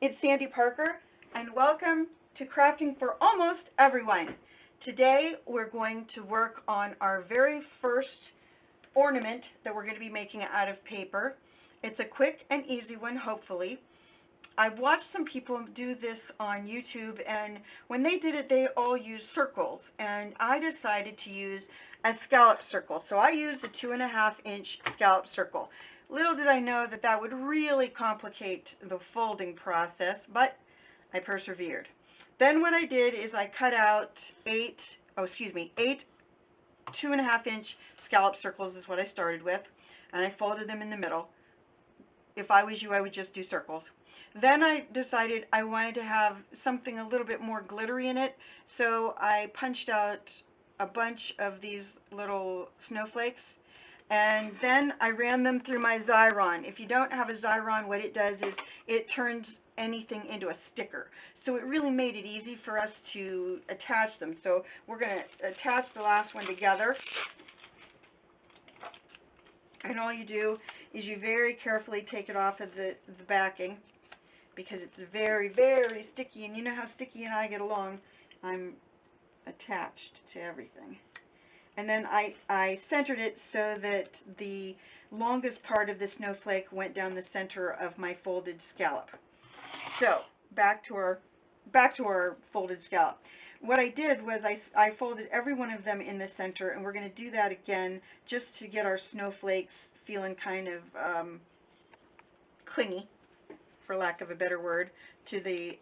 It's Sandy Parker, and welcome to Crafting for Almost Everyone. Today we're going to work on our very first ornament that we're going to be making out of paper. It's a quick and easy one, hopefully. I've watched some people do this on YouTube, and when they did it, they all used circles, and I decided to use a scallop circle. So I used a 2.5-inch scallop circle. Little did I know that that would really complicate the folding process, but I persevered. Then what I did is I cut out eight 2.5-inch scallop circles is what I started with, and I folded them in the middle. If I was you, I would just do circles. Then I decided I wanted to have something a little bit more glittery in it, so I punched out a bunch of these little snowflakes, and then I ran them through my Xyron. If you don't have a Xyron, what it does is it turns anything into a sticker. So it really made it easy for us to attach them. So we're going to attach the last one together. And all you do is you very carefully take it off of the backing, because it's very, very sticky, and you know how sticky and I get along. I'm attached to everything. And then I centered it so that the longest part of the snowflake went down the center of my folded scallop. So back to our folded scallop. What I did was I folded every one of them in the center, and we're going to do that again just to get our snowflakes feeling kind of clingy, for lack of a better word, to the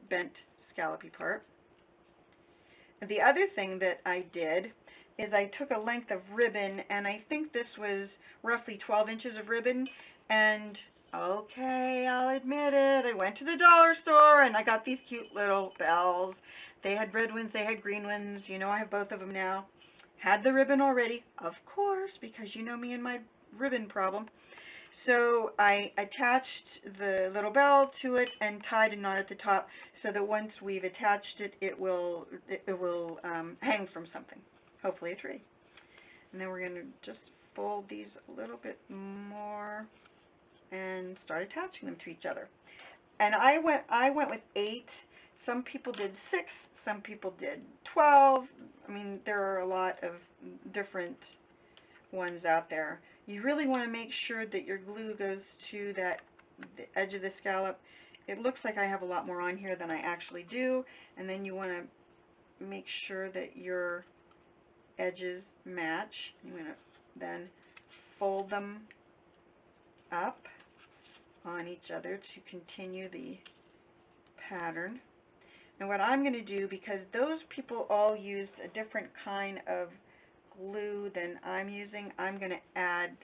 bent scallopy part. The other thing that I did is I took a length of ribbon, and I think this was roughly 12 inches of ribbon, and okay, I'll admit it, I went to the dollar store and I got these cute little bells. They had red ones, they had green ones, you know I have both of them now. Had the ribbon already, of course, because you know me and my ribbon problem. So I attached the little bell to it and tied a knot at the top, so that once we've attached it, it will hang from something, hopefully a tree. And then we're going to just fold these a little bit more and start attaching them to each other. And I went with 8. Some people did 6. Some people did 12. I mean, there are a lot of different ones out there. You really want to make sure that your glue goes to the edge of the scallop. It looks like I have a lot more on here than I actually do, and then you want to make sure that your edges match. You want to then fold them up on each other to continue the pattern. And what I'm going to do, because those people all used a different kind of glue than I'm using, I'm going to add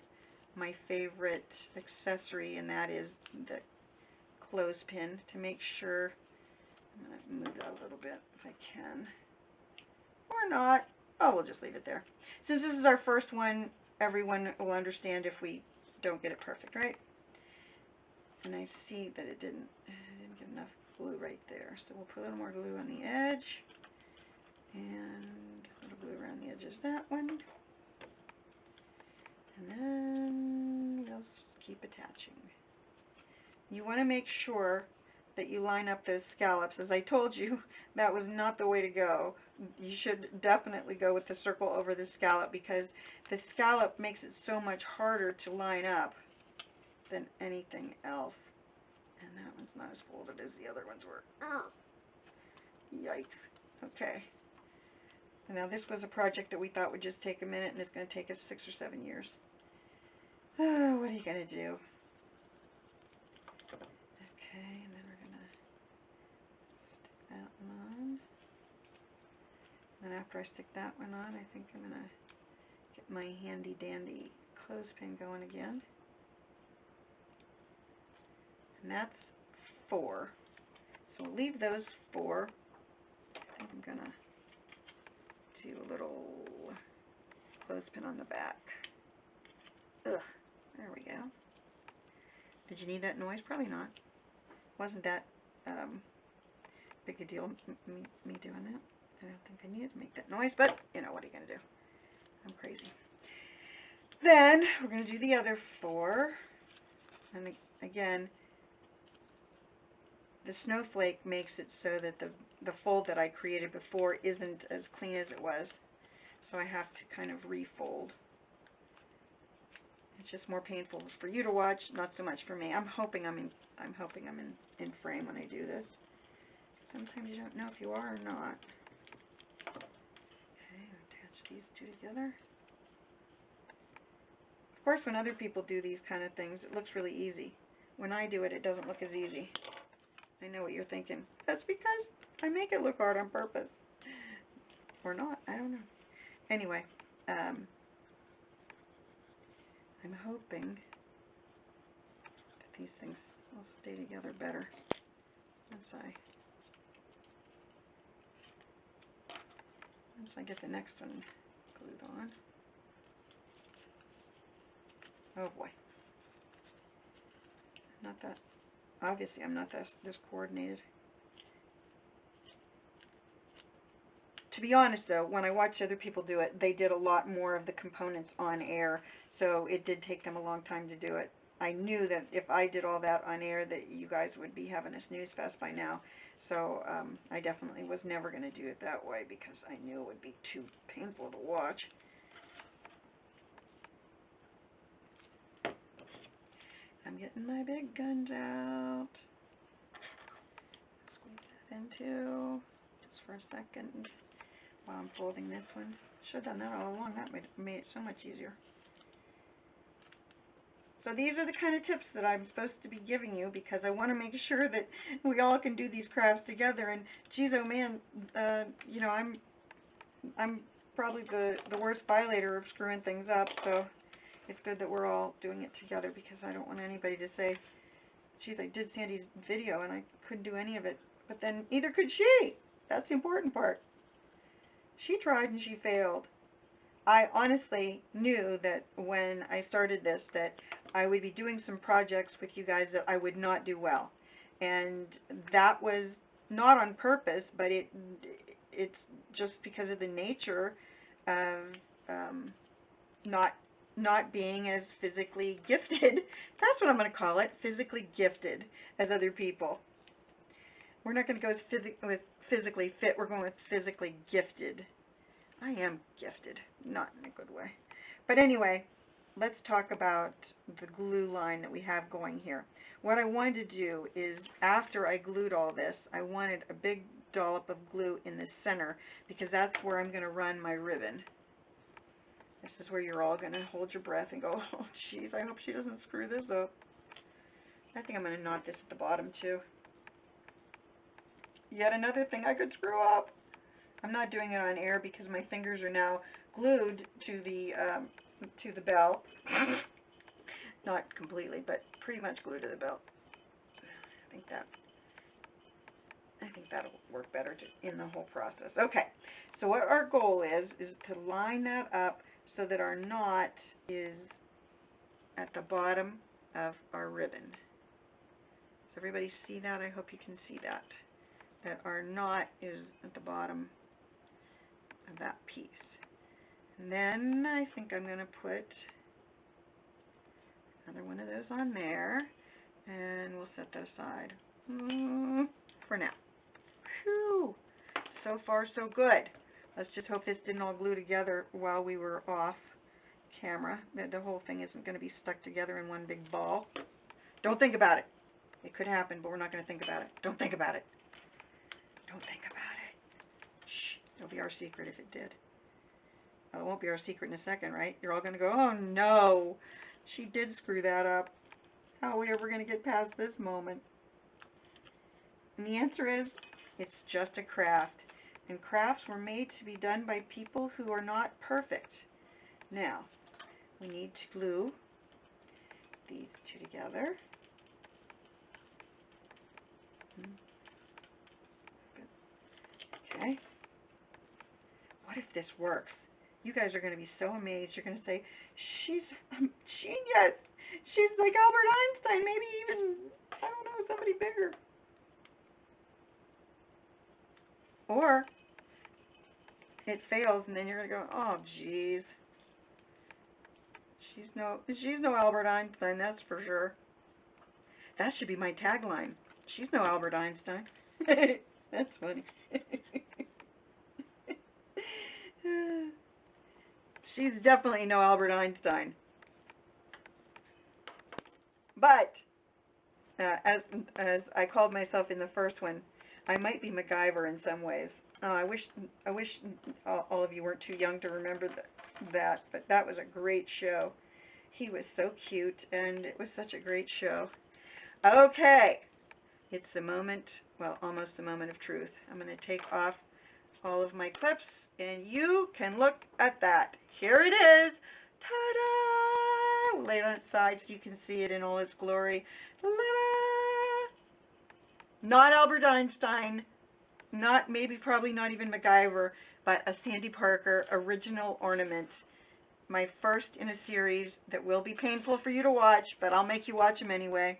my favorite accessory, and that is the clothespin, to make sure. I'm going to move that a little bit if I can, or not. Oh, we'll just leave it there. Since this is our first one, everyone will understand if we don't get it perfect, right? And I see that I didn't get enough glue right there, so we'll put a little more glue on the edge, and a little glue around the edges that one, and then we'll keep attaching. You want to make sure that you line up those scallops. As I told you, that was not the way to go. You should definitely go with the circle over the scallop, because the scallop makes it so much harder to line up than anything else. And that one's not as folded as the other ones were. Urgh. Yikes. Okay. Now this was a project that we thought would just take a minute, and it's going to take us 6 or 7 years. Oh, what are you going to do? Okay, and then we're going to stick that one on. And after I stick that one on, I think I'm going to get my handy dandy clothespin going again. And that's 4. So we'll leave those 4. I think I'm going to do a little clothespin on the back. Ugh, there we go. Did you need that noise? Probably not. Wasn't that big a deal, me doing that. I don't think I needed to make that noise, but you know, what are you going to do? I'm crazy. Then we're going to do the other 4. And again, the snowflake makes it so that the fold that I created before isn't as clean as it was. So I have to kind of refold. It's just more painful for you to watch, not so much for me. I'm hoping I'm in frame when I do this. Sometimes you don't know if you are or not. Okay, attach these two together. Of course, when other people do these kind of things, it looks really easy. When I do it, it doesn't look as easy. I know what you're thinking. That's because I make it look hard on purpose. Or not, I don't know. Anyway, I'm hoping that these things will stay together better once I get the next one glued on. Oh boy. Not that, obviously I'm not this coordinated. To be honest though, when I watch other people do it, they did a lot more of the components on air, so it did take them a long time to do it. I knew that if I did all that on air that you guys would be having a snooze fest by now, so I definitely was never going to do it that way because I knew it would be too painful to watch. I'm getting my big guns out. Squeeze that in too, just for a second. While I'm folding this one. Should have done that all along. That made it so much easier. So these are the kind of tips that I'm supposed to be giving you because I want to make sure that we all can do these crafts together. And geez, oh man, you know, I'm probably the worst violator of screwing things up. So it's good that we're all doing it together because I don't want anybody to say, geez, I did Sandy's video and I couldn't do any of it. But then neither could she. That's the important part. She tried and she failed. I honestly knew that when I started this that I would be doing some projects with you guys that I would not do well. And that was not on purpose, but it's just because of the nature of not being as physically gifted. That's what I'm going to call it, physically gifted as other people. We're not going to go with physically fit, we're going with physically gifted. I am gifted, not in a good way. But anyway, let's talk about the glue line that we have going here. What I wanted to do is, after I glued all this, I wanted a big dollop of glue in the center because that's where I'm going to run my ribbon. This is where you're all going to hold your breath and go, oh jeez, I hope she doesn't screw this up. I think I'm going to knot this at the bottom too. Yet another thing I could screw up. I'm not doing it on air because my fingers are now glued to the belt. Not completely, but pretty much glued to the belt. I think that'll work better in the whole process. Okay, so what our goal is to line that up so that our knot is at the bottom of our ribbon. Does everybody see that? I hope you can see that. That our knot is at the bottom of that piece. And then I think I'm going to put another one of those on there, and we'll set that aside for now. Whew. So far so good. Let's just hope this didn't all glue together while we were off camera, that the whole thing isn't going to be stuck together in one big ball. Don't think about it. It could happen, but we're not going to think about it. Don't think about it. Don't think about it. Shh. It'll be our secret if it did. Well, it won't be our secret in a second, right? You're all going to go, oh no, she did screw that up. How are we ever going to get past this moment? And the answer is, it's just a craft. And crafts were made to be done by people who are not perfect. Now, we need to glue these two together. Okay. What if this works? You guys are going to be so amazed. You're going to say, she's a genius. She's like Albert Einstein. Maybe even, I don't know, somebody bigger. Or it fails and then you're going to go, oh geez. She's no Albert Einstein, that's for sure. That should be my tagline. She's no Albert Einstein. That's funny. She's definitely no Albert Einstein. But, as I called myself in the first one, I might be MacGyver in some ways. I wish all of you weren't too young to remember that, but that was a great show. He was so cute, and it was such a great show. Okay, it's the moment, well, almost the moment of truth. I'm going to take off all of my clips, and you can look at that. Here it is. Ta-da! We'll lay it on its side so you can see it in all its glory. La-da! Not Albert Einstein, probably not even MacGyver, but a Sandy Parker original ornament. My first in a series that will be painful for you to watch, but I'll make you watch them anyway.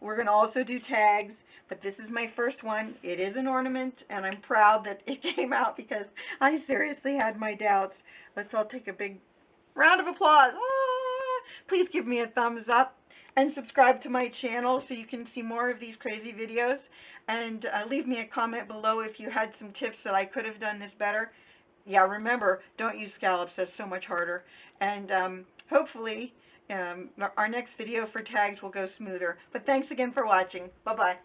We're going to also do tags, but this is my first one. It is an ornament, and I'm proud that it came out because I seriously had my doubts. Let's all take a big round of applause. Ah! Please give me a thumbs up and subscribe to my channel so you can see more of these crazy videos. And leave me a comment below if you had some tips that I could have done this better. Yeah, remember, don't use scallops. That's so much harder. And hopefully our next video for tags will go smoother. But thanks again for watching. Bye-bye.